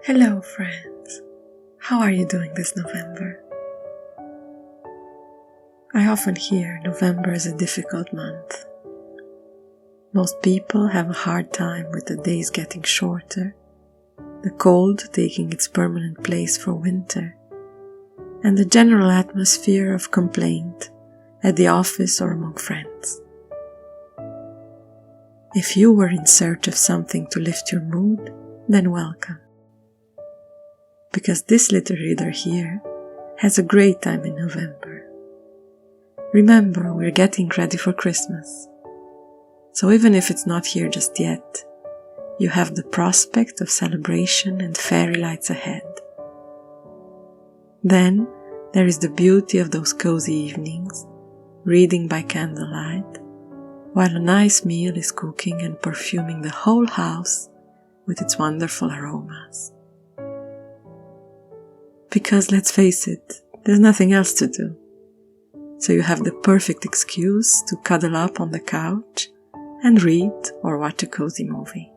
Hello friends, how are you doing this November? I often hear November is a difficult month. Most people have a hard time with the days getting shorter, the cold taking its permanent place for winter, and the general atmosphere of complaint at the office or among friends. If you were in search of something to lift your mood, then welcome. Because this little reader here has a great time in November. Remember, we're getting ready for Christmas. So even if it's not here just yet, you have the prospect of celebration and fairy lights ahead. Then there is the beauty of those cozy evenings, reading by candlelight, while a nice meal is cooking and perfuming the whole house with its wonderful aromas. Because let's face it, there's nothing else to do. So you have the perfect excuse to cuddle up on the couch and read or watch a cozy movie.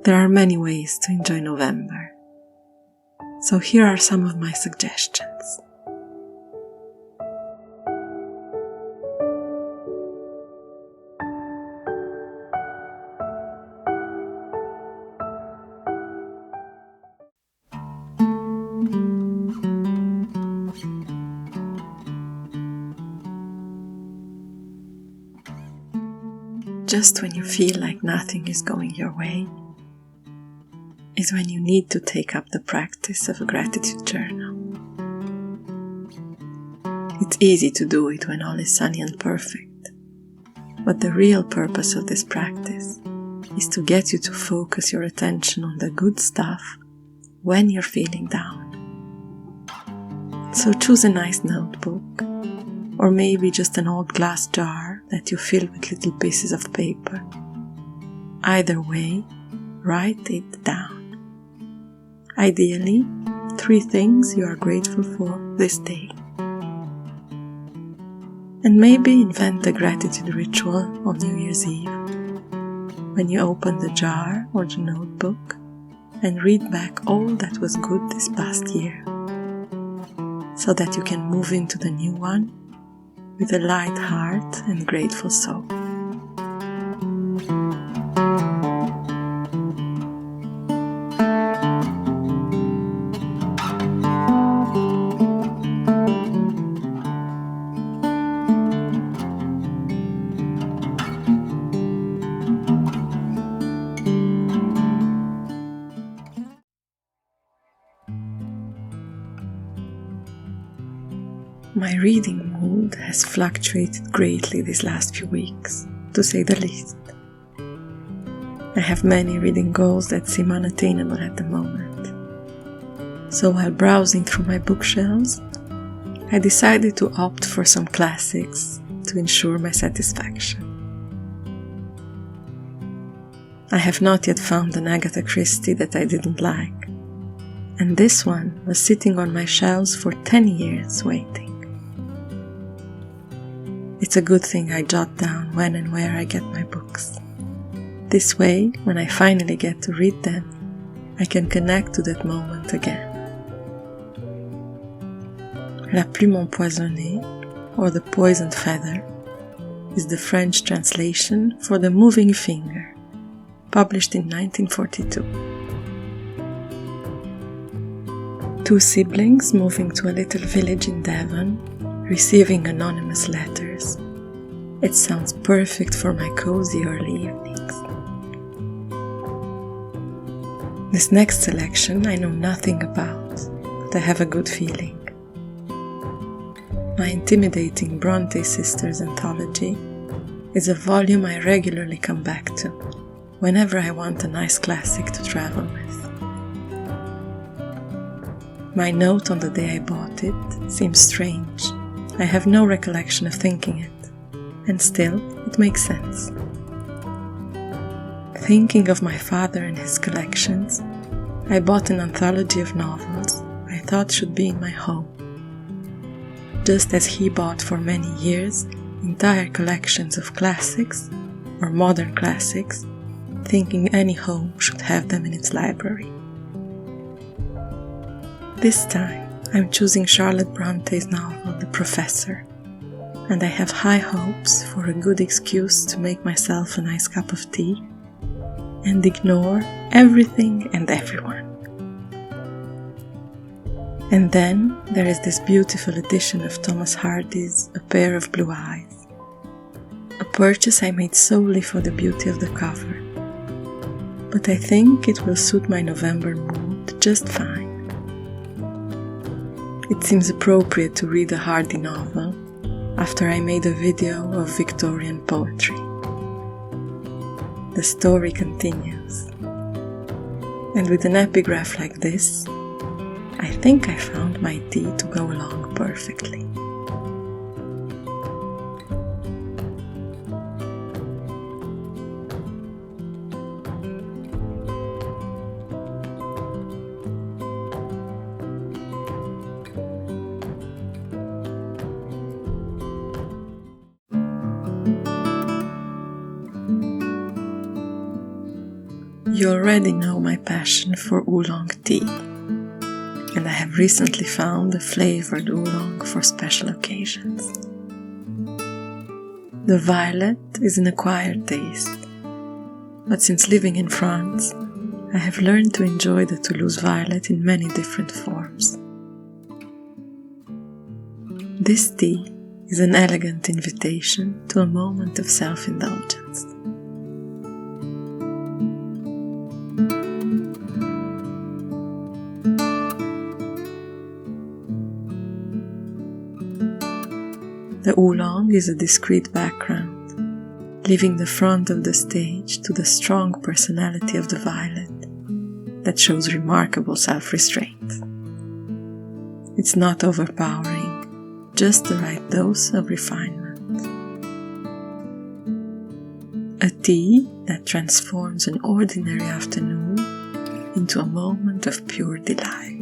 There are many ways to enjoy November. So here are some of my suggestions. Just when you feel like nothing is going your way, is when you need to take up the practice of a gratitude journal. It's easy to do it when all is sunny and perfect, but the real purpose of this practice is to get you to focus your attention on the good stuff when you're feeling down. So choose a nice notebook, or maybe just an old glass jar that you fill with little pieces of paper. Either way, write it down. Ideally, 3 things you are grateful for this day. And maybe invent a gratitude ritual on New Year's Eve, when you open the jar or the notebook and read back all that was good this past year, so that you can move into the new one with a light heart and grateful soul. My reading mood has fluctuated greatly these last few weeks, to say the least. I have many reading goals that seem unattainable at the moment. So while browsing through my bookshelves, I decided to opt for some classics to ensure my satisfaction. I have not yet found an Agatha Christie that I didn't like, and this one was sitting on my shelves for 10 years waiting. It's a good thing I jot down when and where I get my books. This way, when I finally get to read them, I can connect to that moment again. La plume empoisonnée, or the poisoned feather, is the French translation for the moving finger, published in 1942. 2 siblings moving to a little village in Devon, receiving anonymous letters. It sounds perfect for my cozy early evenings. This next selection I know nothing about, but I have a good feeling. My intimidating Brontë sisters anthology is a volume I regularly come back to whenever I want a nice classic to travel with. My note on the day I bought it seems strange. I have no recollection of thinking it, and still it makes sense. Thinking of my father and his collections, I bought an anthology of novels I thought should be in my home. Just as he bought for many years entire collections of classics, or modern classics, thinking any home should have them in its library. This time, I'm choosing Charlotte Bronte's novel, The Professor, and I have high hopes for a good excuse to make myself a nice cup of tea and ignore everything and everyone. And then there is this beautiful edition of Thomas Hardy's A Pair of Blue Eyes, a purchase I made solely for the beauty of the cover, but I think it will suit my November mood just fine. It seems appropriate to read a Hardy novel after I made a video of Victorian poetry. The story continues, and with an epigraph like this, I think I found my tea to go along perfectly. You already know my passion for oolong tea, and I have recently found a flavored oolong for special occasions. The violet is an acquired taste, but since living in France, I have learned to enjoy the Toulouse violet in many different forms. This tea is an elegant invitation to a moment of self-indulgence. The oolong is a discreet background, leaving the front of the stage to the strong personality of the violet that shows remarkable self-restraint. It's not overpowering, just the right dose of refinement. A tea that transforms an ordinary afternoon into a moment of pure delight.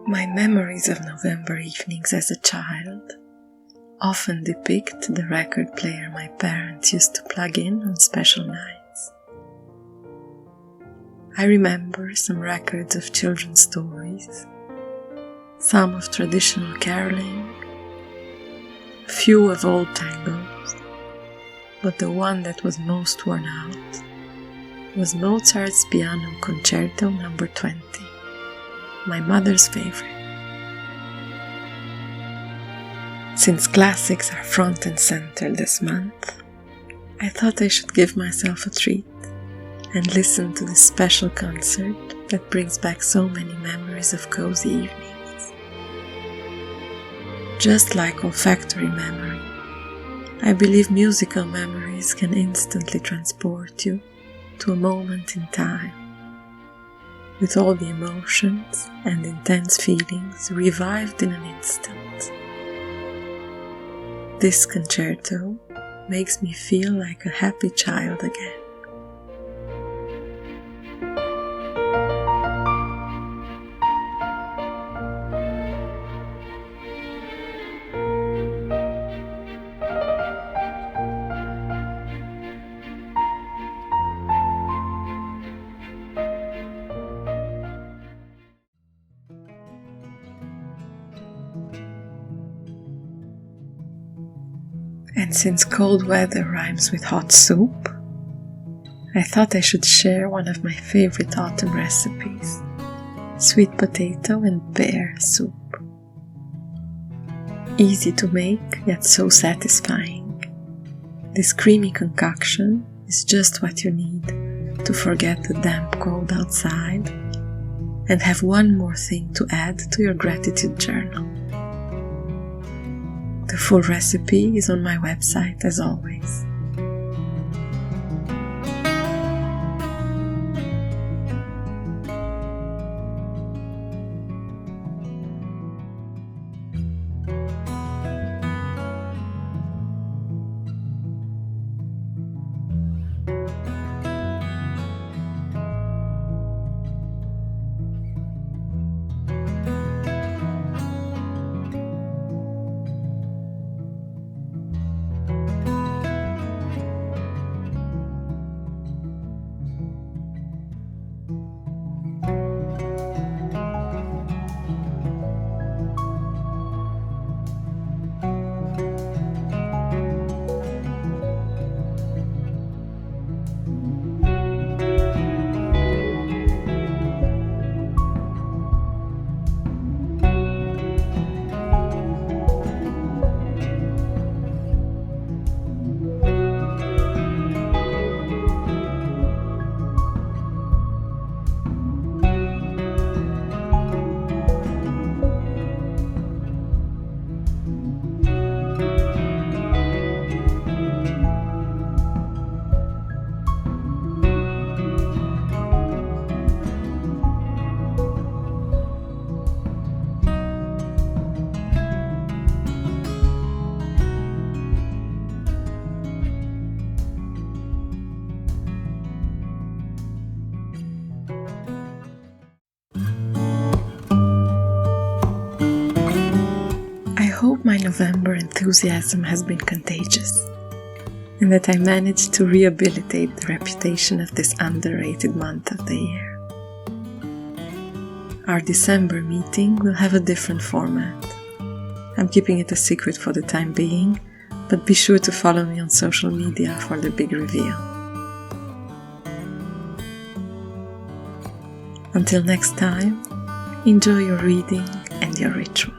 My memories of November evenings as a child often depict the record player my parents used to plug in on special nights. I remember some records of children's stories, some of traditional caroling, a few of old tangos, but the one that was most worn out was Mozart's Piano Concerto No. 20. My mother's favorite. Since classics are front and center this month, I thought I should give myself a treat and listen to this special concert that brings back so many memories of cozy evenings. Just like olfactory memory, I believe musical memories can instantly transport you to a moment in time, with all the emotions and intense feelings revived in an instant. This concerto makes me feel like a happy child again. since cold weather rhymes with hot soup, I thought I should share one of my favorite autumn recipes, sweet potato and pear soup. Easy to make, yet so satisfying. This creamy concoction is just what you need to forget the damp cold outside and have one more thing to add to your gratitude journal. The full recipe is on my website as always. I hope my November enthusiasm has been contagious, and that I managed to rehabilitate the reputation of this underrated month of the year. Our December meeting will have a different format. I'm keeping it a secret for the time being, but be sure to follow me on social media for the big reveal. Until next time, enjoy your reading and your ritual.